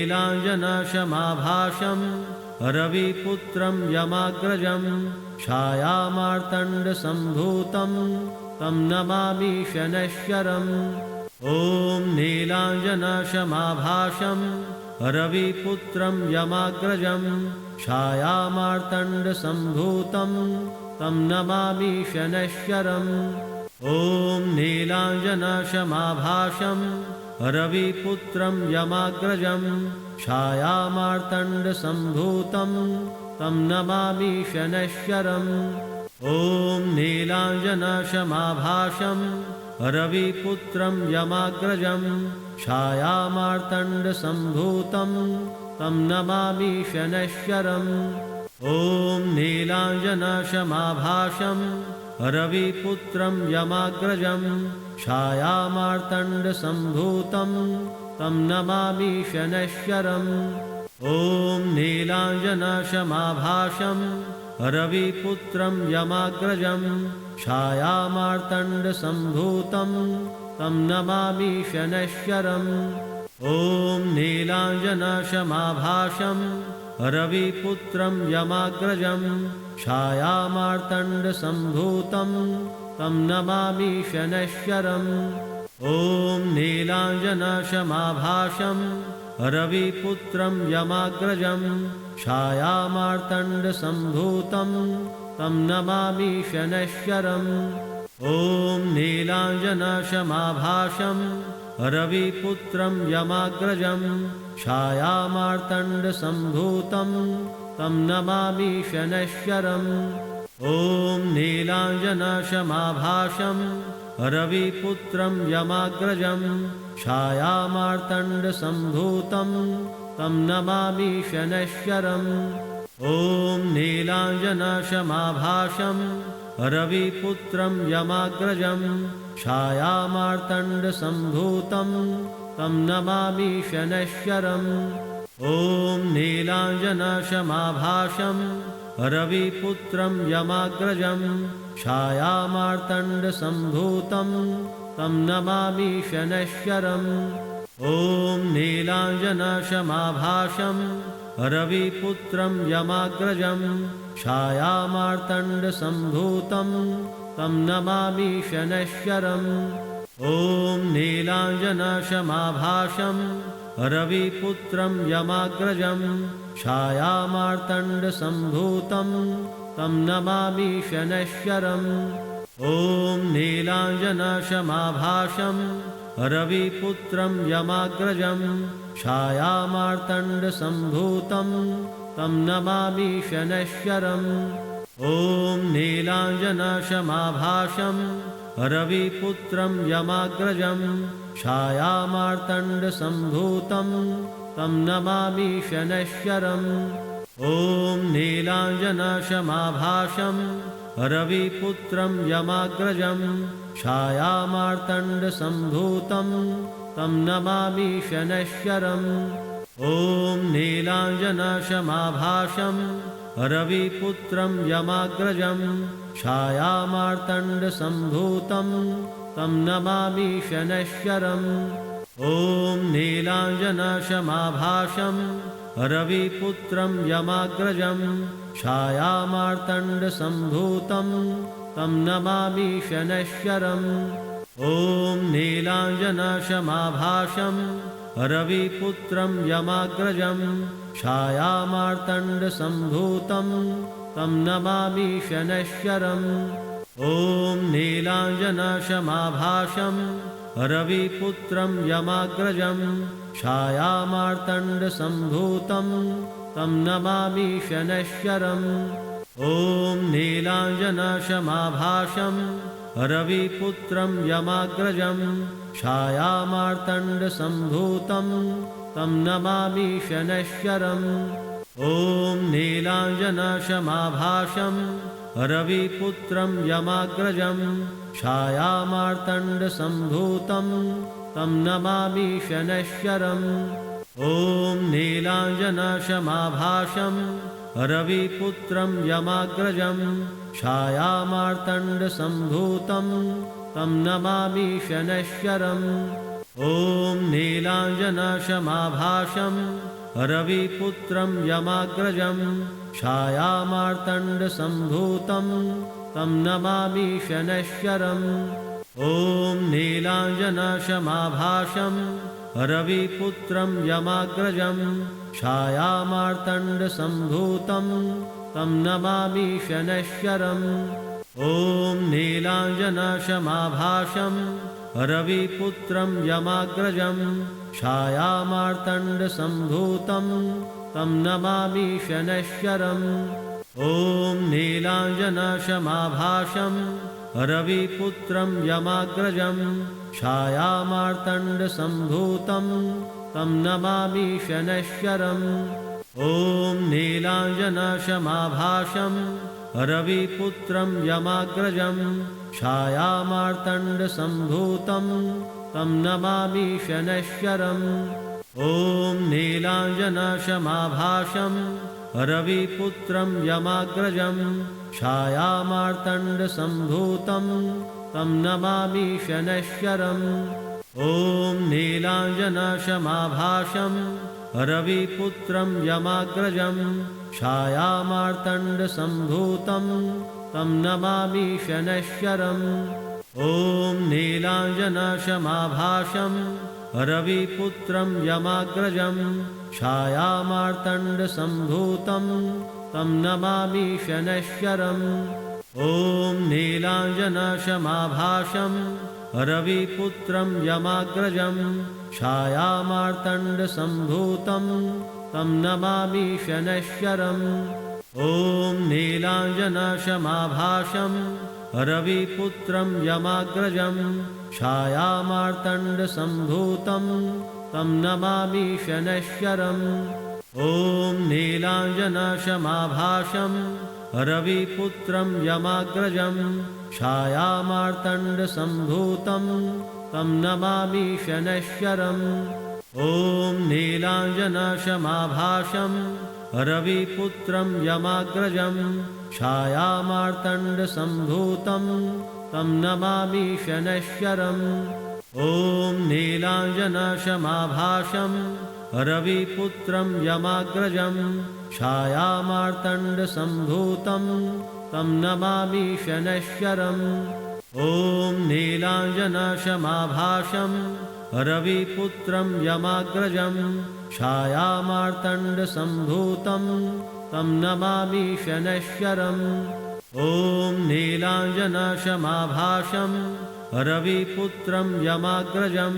नीलाञ्जनशमाभासं रविपुत्रं यमाग्रजं छायामार्तण्डसम्भूतं तं नमामि शनैश्चरम्। ॐ नीलाञ्जनशमाभासं रविपुत्रं यमाग्रजं छायामार्तण्डसम्भूतं तं नमामि शनैश्चरम्। ॐ नीलाञ्जनशमाभासं रविपुत्रं यमाग्रजं छायामार्तण्डसम्भूतं तं नमामि शनैश्चरम्। ॐ नीलाञ्जनशमाभासं रविपुत्रं यमाग्रजं छायामार्तण्डसम्भूतं तं नमामि शनैश्चरम्। ॐ नीलाञ्जनशमाभासं रविपुत्रं यमाग्रजं छायामार्तण्डसम्भूतं तं नमामि शनैश्चरम्। ॐ नीलाञ्जनशमाभासं रविपुत्रं यमाग्रजं छायामार्तण्डसम्भूतं तं नमामि शनैश्चरम्। ॐ नीलाञ्जनशमाभासं रविपुत्रं यमाग्रजं छायामार्तण्डसम्भूतं तं नमामि शनैश्चरम्। ॐ नीलाञ्जनशमाभासं रविपुत्रं यमाग्रजं छायामार्तण्डसम्भूतं तं नमामि शनैश्चरम्। ॐ नीलाञ्जनशमाभासं रविपुत्रं यमाग्रजं छायामार्तण्डसम्भूतं तं नमामि शनैश्चरम्। ॐ नीलाञ्जनशमाभासं रविपुत्रं यमाग्रजं छायामार्तण्डसम्भूतं तं नमामि शनैश्चरम्। ॐ नीलाञ्जनशमाभासं रविपुत्रं यमाग्रजं छायामार्तण्डसम्भूतं तं नमामि शनैश्चरम्। ॐ नीलाञ्जनशमाभासं रविपुत्रं यमाग्रजं छायामार्तण्डसम्भूतं तं नमामि शनैश्चरम्। ॐ नीलाञ्जनशमाभासं रविपुत्रं यमाग्रजं छायामार्तण्डसम्भूतं तं नमामि शनैश्चरम्। ॐ नीलाञ्जनशमाभासं रविपुत्रं यमाग्रजं छायामार्तण्डसम्भूतं तं नमामि शनैश्चरम्। ॐ नीलाञ्जनशमाभासं रविपुत्रं यमाग्रजं छायामार्तण्डसम्भूतं तं नमामि शनैश्चरम्। ॐ नीलाञ्जनशमाभासं रविपुत्रं यमाग्रजं छायामार्तण्डसम्भूतं तं नमामि शनैश्चरम्। ॐ नीलाञ्जनशमाभासं रविपुत्रं यमाग्रजं छायामार्तण्डसम्भूतं तं नमामि शनैश्चरम्। ॐ नीलाञ्जनशमाभासं रविपुत्रं यमाग्रजं छायामार्तण्डसम्भूतं तं नमामि शनैश्चरम्। ॐ नीलाञ्जनशमाभासं रविपुत्रं यमाग्रजं छायामार्तण्डसम्भूतं तं नमामि शनैश्चरम्। ॐ नीलाञ्जनशमाभासं रविपुत्रं यमाग्रजं छायामार्तण्डसम्भूतं तं नमामि शनैश्चरम्। ॐ नीलाञ्जनशमाभासं रविपुत्रं यमाग्रजं छायामार्तण्डसम्भूतं तं नमामि शनैश्चरम्। ॐ नीलाञ्जनशमाभासं रविपुत्रं यमाग्रजं छायामार्तण्डसम्भूतं तं नमामि शनैश्चरम्। ॐ नीलाञ्जनशमाभासं रविपुत्रं यमाग्रजं छायामार्तण्डसम्भूतं तं नमामि शनैश्चरम्। ॐ नीलाञ्जनशमाभासं रविपुत्रं यमाग्रजं छायामार्तण्डसम्भूतं तं नमामि शनैश्चरम्। ॐ नीलाञ्जनशमाभासं रविपुत्रं यमाग्रजं छायामार्तण्डसम्भूतं तं नमामि शनैश्चरम् ॐ नीलाञ्जनशमाभासं रविपुत्रं यमाग्रजं छायामार्तण्डसम्भूतं तं नमामि शनैश्चरम् ॐ नीलाञ्जनशमाभासं रविपुत्रं यमाग्रजं छायामार्तण्डसम्भूतं तं नमामि शनैश्चरम् ॐ नीलाञ्जनशमाभासं रविपुत्रं यमाग्रजं छायामार्तण्डसम्भूतं तं नमामि शनैश्चरम् ॐ नीलाञ्जनशमाभासं रविपुत्रं यमाग्रजं छायामार्तण्डसम्भूतं तं नमामि शनैश्चरम् ॐ नीलाञ्जनशमाभासं रविपुत्रं यमाग्रजं छायामार्तण्डसम्भूतं तं नमामि शनैश्चरम् ॐ नीलाञ्जनशमाभासं रविपुत्रं यमाग्रजं छायामार्तण्डसम्भूतं तं नमामि शनैश्चरम् ॐ नीलाञ्जनशमाभासं रविपुत्रं यमाग्रजं छायामार्तण्डसम्भूतं तं नमामि शनैश्चरम् ॐ नीलाञ्जनशमाभासं रविपुत्रं यमाग्रजं छायामार्तण्डसम्भूतं तं नमामि शनैश्चरम् ॐ नीलाञ्जनशमाभासं रविपुत्रं यमाग्रजं छायामार्तण्डसम्भूतं तं नमामि शनैश्चरम् ॐ नीलाञ्जनशमाभासं रविपुत्रं यमाग्रजं छायामार्तण्डसम्भूतं तं नमामि शनैश्चरम् ॐ नीलाञ्जनशमाभासं रविपुत्रं यमाग्रजं छायामार्तण्डसम्भूतं तं नमामि शनैश्चरम् ॐ नीलाञ्जनशमाभासं रविपुत्रं यमाग्रजं छायामार्तण्डसम्भूतं तं नमामि शनैश्चरम् ॐ नीलाञ्जनशमाभासं रविपुत्रं यमाग्रजं छायामार्तण्डसम्भूतं तं नमामि शनैश्चरम् ॐ नीलाञ्जनशमाभासं रविपुत्रं यमाग्रजं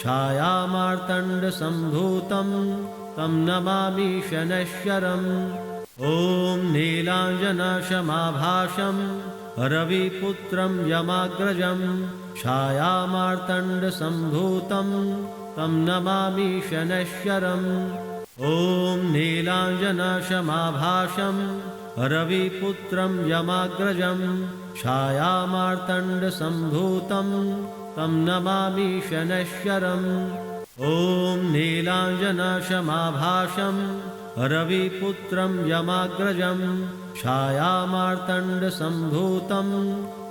छायामार्तण्डसम्भूतं तं नमामि शनैश्चरम् ॐ नीलाञ्जनशमाभासं रविपुत्रं यमाग्रजं छायामार्तण्डसम्भूतं तं नमामि शनैश्चरम् ॐ नीलाञ्जनशमाभासं रविपुत्रं यमाग्रजं छायामार्तण्डसम्भूतं तं नमामि शनैश्चरम् ॐ नीलाञ्जनशमाभासं रविपुत्रं यमाग्रजं छायामार्तण्डसम्भूतं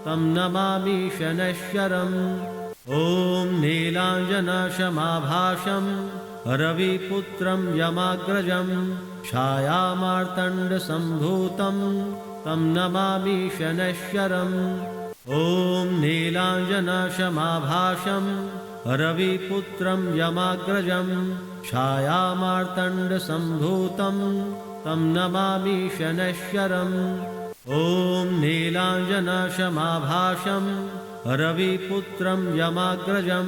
तं नमामि शनैश्चरम् ॐ नीलाञ्जनशमाभासं रविपुत्रं यमाग्रजं छायामार्तण्डसम्भूतं तं नमामि शनैश्चरम् ॐ नीलाञ्जनशमाभासं रविपुत्रं यमाग्रजं छायामार्तण्डसम्भूतं तं नमामि शनैश्चरम् ॐ नीलाञ्जनशमाभासं रविपुत्रं यमाग्रजं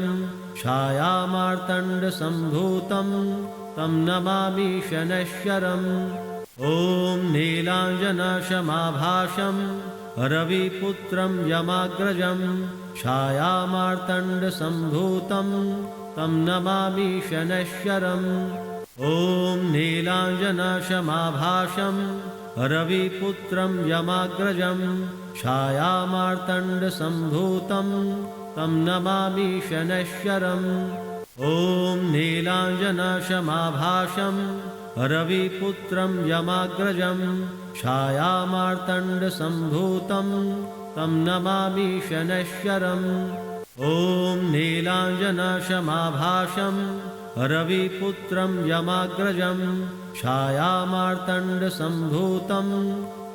छायामार्तण्डसम्भूतं तं नमामि शनैश्चरम् ॐ नीलाञ्जनशमाभासं रविपुत्रं यमाग्रजं छायामार्तण्डसम्भूतं तं नमामि शनैश्चरम् ॐ नीलाञ्जनशमाभासं रविपुत्रं यमाग्रजं छायामार्तण्डसम्भूतं तं नमामि शनैश्चरम् ॐ नीलाञ्जनशमाभासं रविपुत्रं यमाग्रजं छायामार्तण्डसम्भूतं तं नमामि शनैश्चरम् ॐ नीलाञ्जनशमाभासं रविपुत्रं यमाग्रजं छायामार्तण्डसम्भूतं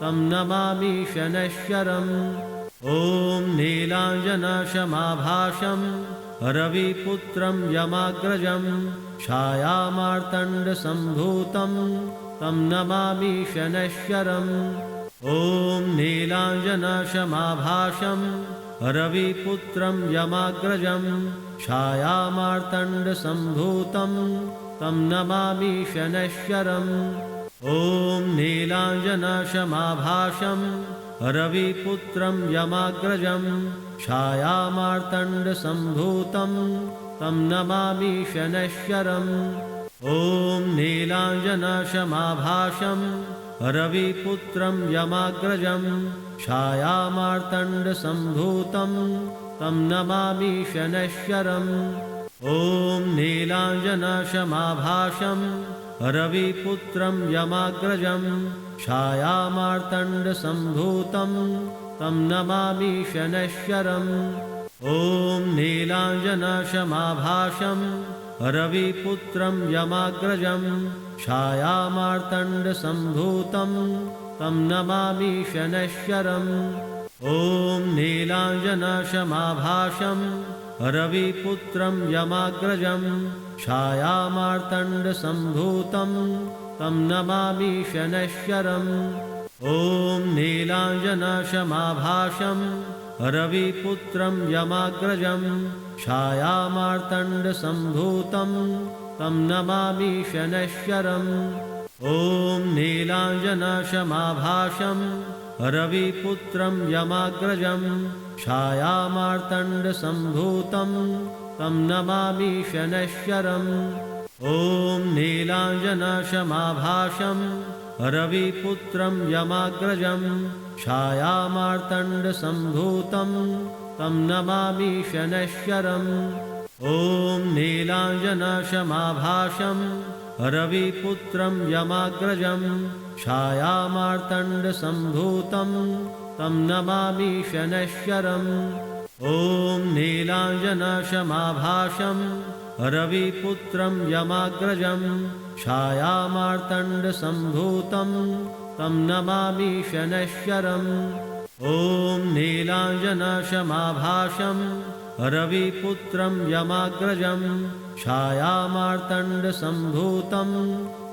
तं नमामि शनैश्चरम् ॐ नीलाञ्जनशमाभासं रविपुत्रं यमाग्रजं छायामार्तण्डसम्भूतं तं नमामि शनैश्चरम् ॐ नीलाञ्जनशमाभासं रविपुत्रं यमाग्रजं छायामार्तण्डसम्भूतं तं नमामि शनैश्चरम् ॐ नीलाञ्जनशमाभासं रविपुत्रं यमाग्रजं छायामार्तण्डसम्भूतं तं नमामि शनैश्चरम् ॐ नीलाञ्जनशमाभासं रविपुत्रं यमाग्रजं छायामार्तण्डसम्भूतं तं नमामि शनैश्चरम् ॐ नीलाञ्जनशमाभासं रविपुत्रं यमाग्रजं छायामार्तण्डसम्भूतं तं नमामि शनैश्चरम् ॐ नीलाञ्जनशमाभासं रविपुत्रं यमाग्रजं छायामार्तण्डसम्भूतं तं नमामि शनैश्चरम् ॐ नीलाञ्जनशमाभासं रविपुत्रं यमाग्रजं छायामार्तण्डसम्भूतं तं नमामि शनैश्चरम् ॐ नीलाञ्जनशमाभासं रविपुत्रं यमाग्रजं छायामार्तण्डसम्भूतं तं नमामि शनैश्चरम् ॐ नीलाञ्जनशमाभासं रविपुत्रं यमाग्रजं छायामार्तण्डसम्भूतं तं नमामि शनैश्चरम् ॐ नीलाञ्जनशमाभासं रविपुत्रं यमाग्रजं छायामार्तण्डसम्भूतं तं नमामि शनैश्चरम् ॐ नीलाञ्जनशमाभासं रविपुत्रं यमाग्रजं छायामार्तण्डसम्भूतं तं नमामि शनैश्चरम् ॐ नीलाञ्जनशमाभासं रविपुत्रं यमाग्रजं छायामार्तण्डसम्भूतं तं नमामि शनैश्चरम् ॐ नीलाञ्जनशमाभासं रविपुत्रं यमाग्रजं छायामार्तण्डसम्भूतं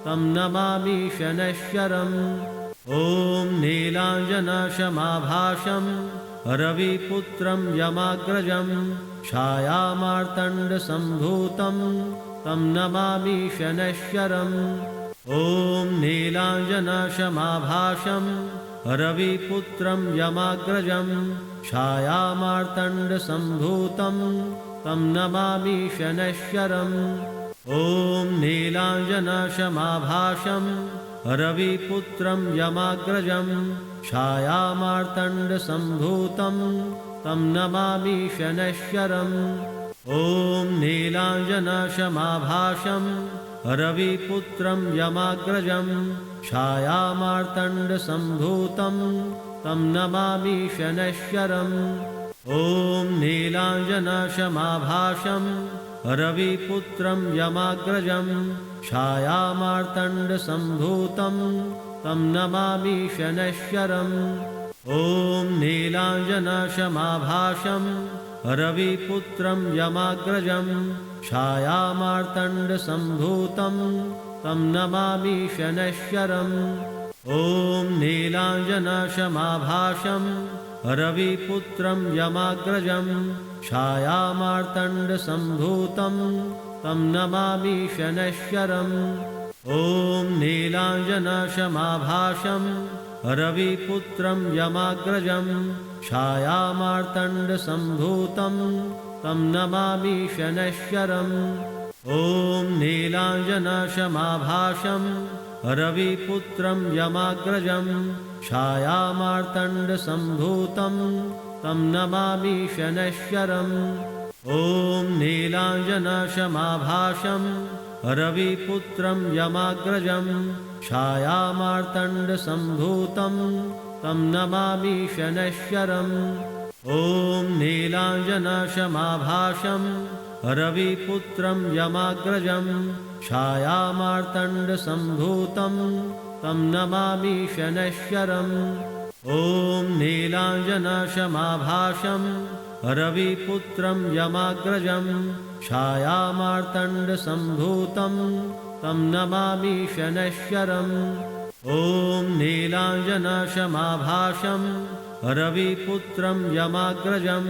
तं नमामि शनैश्चरम् ॐ नीलाञ्जनशमाभासं रविपुत्रं यमाग्रजं छायामार्तण्डसम्भूतं तं नमामि शनैश्चरम् ॐ नीलाञ्जनशमाभासं रविपुत्रं यमाग्रजं छायामार्तण्डसम्भूतं तं नमामि शनैश्चरम् ॐ नीलाञ्जनशमाभासं रविपुत्रं यमाग्रजं छायामार्तण्डसम्भूतं तं नमामि शनैश्चरम् ॐ नीलाञ्जनशमाभासं रविपुत्रं यमाग्रजं छायामार्तण्डसम्भूतं तं नमामि शनैश्चरम् ॐ नीलाञ्जनशमाभासं रविपुत्रं यमाग्रजं छायामार्तण्डसम्भूतं तं नमामि शनैश्चरम् ॐ नीलाञ्जनशमाभासं रविपुत्रं यमाग्रजं छायामार्तण्डसम्भूतं तं नमामि शनैश्चरम् ॐ नीलाञ्जनशमाभासं रविपुत्रं यमाग्रजं छायामार्तण्डसम्भूतं तं नमामि शनैश्चरम् ॐ नीलाञ्जनशमाभासं रविपुत्रं यमाग्रजं छायामार्तण्डसम्भूतं तं नमामि शनैश्चरम् ॐ नीलाञ्जनशमाभासं रविपुत्रं यमाग्रजं छायामार्तण्डसम्भूतं तं नमामि शनैश्चरम् ॐ नीलाञ्जनशमाभासं रविपुत्रं यमाग्रजं छायामार्तण्डसम्भूतं तं नमामि शनैश्चरम् ॐ नीलाञ्जनशमाभासं रविपुत्रं यमाग्रजं छायामार्तण्डसम्भूतं तं नमामि शनैश्चरम् ॐ नीलाञ्जनशमाभासं रविपुत्रं यमाग्रजं छायामार्तण्डसम्भूतं तं नमामि शनैश्चरम् ॐ नीलाञ्जनशमाभासं रविपुत्रं यमाग्रजं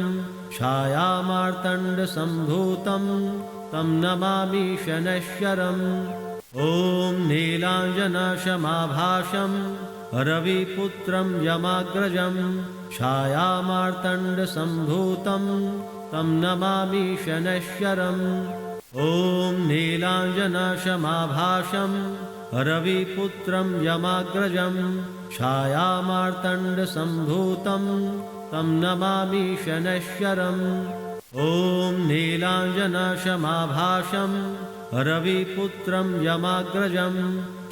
छायामार्तण्डसम्भूतं तं नमामि शनैश्चरम् ॐ नीलाञ्जनशमाभासं रविपुत्रं यमाग्रजं छायामार्तण्डसम्भूतं तं नमामि शनैश्चरम् ॐ नीलाञ्जनशमाभासं रविपुत्रं यमाग्रजं छायामार्तण्डसम्भूतं तं नमामि शनैश्चरम् ॐ नीलाञ्जनशमाभासं रविपुत्रं यमाग्रजं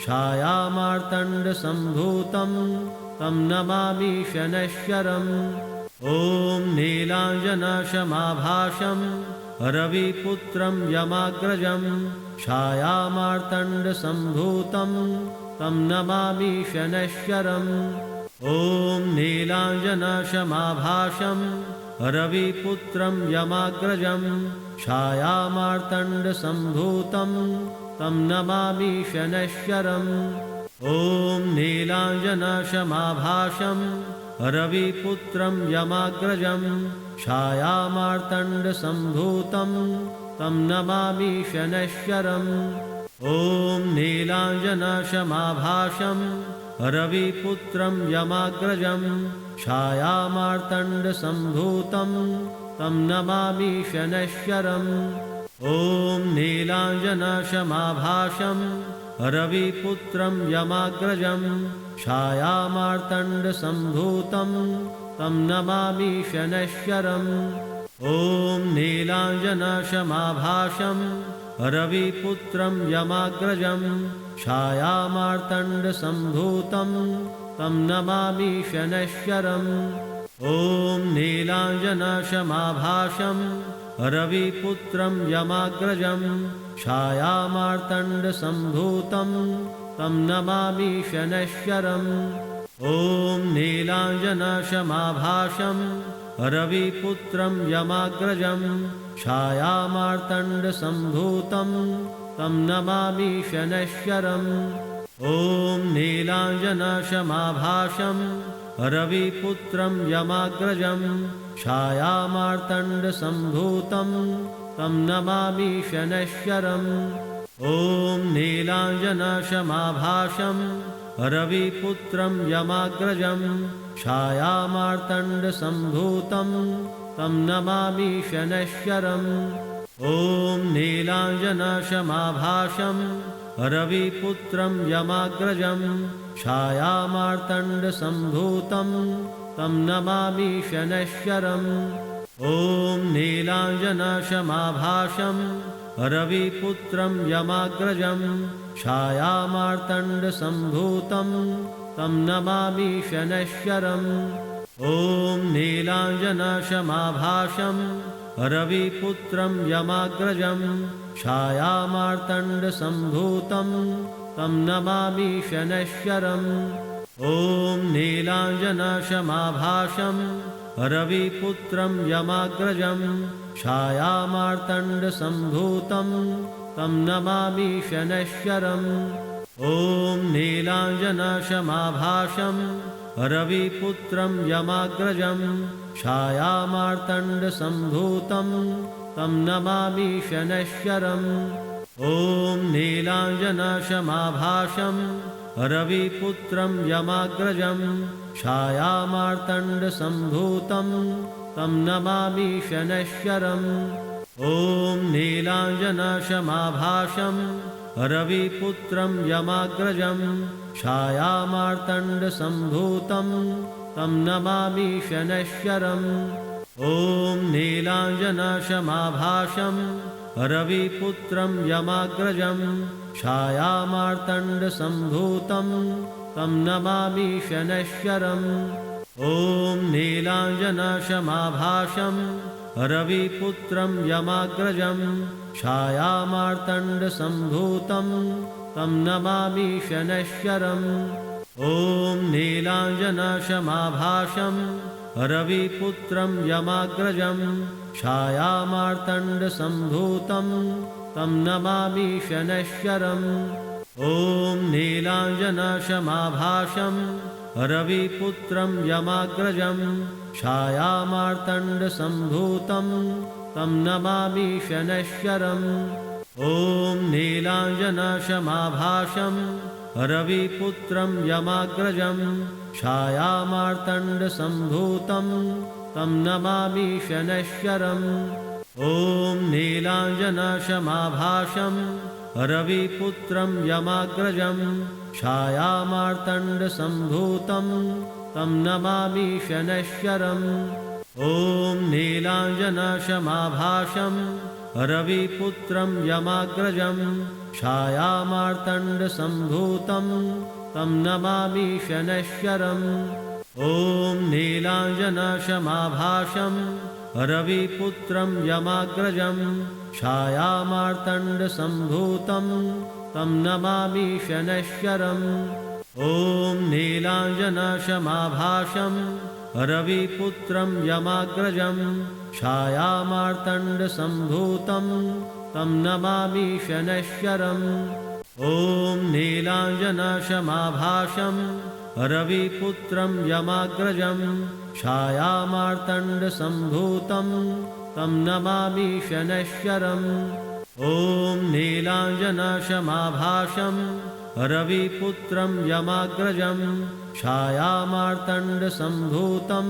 छायामार्तण्डसम्भूतं तं नमामि शनैश्चरम् ॐ नीलाञ्जनशमाभासं रविपुत्रं यमाग्रजं छायामार्तण्डसम्भूतं तं नमामि शनैश्चरम् ॐ नीलाञ्जनशमाभासं रविपुत्रं यमाग्रजं छायामार्तण्डसम्भूतं तं नमामि शनैश्चरम् ॐ नीलाञ्जनशमाभासं रविपुत्रं यमाग्रजं छायामार्तण्डसम्भूतं तं नमामि शनैश्चरम् ॐ नीलाञ्जनशमाभासं रविपुत्रं यमाग्रजं छायामार्तण्डसम्भूतं तं नमामि शनैश्चरम् ॐ नीलाञ्जनशमाभासं रविपुत्रं यमाग्रजं छायामार्तण्डसम्भूतं तं नमामि शनैश्चरम् ॐ नीलाञ्जनशमाभासं रविपुत्रं यमाग्रजं छायामार्तण्डसम्भूतं तं नमामि शनैश्चरम् ॐ नीलाञ्जनशमाभासं रविपुत्रं यमाग्रजं छायामार्तण्डसम्भूतं तं नमामि शनैश्चरम् ॐ नीलाञ्जनशमाभासं रविपुत्रं यमाग्रजं छायामार्तण्डसम्भूतं तं नमामि शनैश्चरम् ॐ नीलाञ्जनशमाभासं रविपुत्रं यमाग्रजं छायामार्तण्डसम्भूतं तं नमामि शनैश्चरम् ॐ नीलाञ्जनशमाभासं रविपुत्रं यमाग्रजं छायामार्तण्डसम्भूतं तं नमामि शनैश्चरम् ॐ नीलाञ्जनशमाभासं रविपुत्रं यमाग्रजं छायामार्तण्डसम्भूतं तं नमामि शनैश्चरम् ॐ नीलाञ्जनशमाभासं रविपुत्रं यमाग्रजं छायामार्तण्डसम्भूतं तं नमामि शनैश्चरम् ॐ नीलाञ्जनशमाभासं रविपुत्रं यमाग्रजं छायामार्तण्डसम्भूतं तं नमामि शनैश्चरम् ॐ नीलाञ्जनशमाभासं रविपुत्रं यमाग्रजं छायामार्तण्डसम्भूतं तं नमामि शनैश्चरम् ॐ नीलाञ्जनशमाभासं रविपुत्रं यमाग्रजं छायामार्तण्डसम्भूतं तं नमामि शनैश्चरम् ॐ नीलाञ्जनशमाभासं रविपुत्रं यमाग्रजं छायामार्तण्डसम्भूतं तं नमामि शनैश्चरम् ॐ नीलाञ्जनशमाभासं रविपुत्रं यमाग्रजं छायामार्तण्डसम्भूतं तं नमामि शनैश्चरम् ॐ नीलाञ्जनशमाभासं रविपुत्रं यमाग्रजं छायामार्तण्डसम्भूतं तं नमामि शनैश्चरम् ॐ नीलाञ्जनशमाभासं रविपुत्रं यमाग्रजं छायामार्तण्डसम्भूतं तं नमामि शनैश्चरम् ॐ नीलाञ्जनशमाभासं रविपुत्रं यमाग्रजं छायामार्तण्डसम्भूतं तं नमामि शनैश्चरम् ॐ नीलाञ्जनशमाभासं रविपुत्रं यमाग्रजं छायामार्तण्डसम्भूतं तं नमामि शनैश्चरम् ॐ नीलाञ्जनशमाभासं रविपुत्रं यमाग्रजं छायामार्तण्डसम्भूतं तं नमामि शनैश्चरम् ॐ नीलाञ्जनशमाभासं रविपुत्रं यमाग्रजं छायामार्तण्डसम्भूतं तं नमामि शनैश्चरम् ॐ नीलाञ्जनशमाभासं रविपुत्रं यमाग्रजं छायामार्तण्डसम्भूतं तं नमामि शनैश्चरम् ॐ नीलाञ्जनशमाभासं रविपुत्रं यमाग्रजं छायामार्तण्डसम्भूतं तं नमामि शनैश्चरम् ॐ नीलाञ्जनशमाभासं रविपुत्रं यमाग्रजं छायामार्तण्डसम्भूतं तं नमामि शनैश्चरम् ॐ नीलाञ्जनशमाभासं रविपुत्रं यमाग्रजं छायामार्तण्डसम्भूतं तं नमामि शनैश्चरम् ॐ नीलाञ्जनशमाभासं रविपुत्रं यमाग्रजं छायामार्तण्डसम्भूतं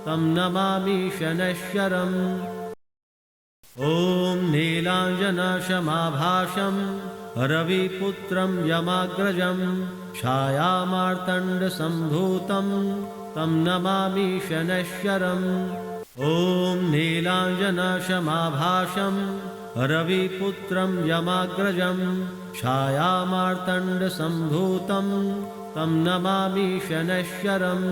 तं नमामि शनैश्चरम् ॐ नीलाञ्जनशमाभासं रविपुत्रं यमाग्रजं छायामार्तण्डसम्भूतं तं नमामि शनैश्चरम् ॐ नीलाञ्जनशमाभासं रविपुत्रं यमाग्रजं छायामार्तण्डसम्भूतं तं नमामि शनैश्चरम्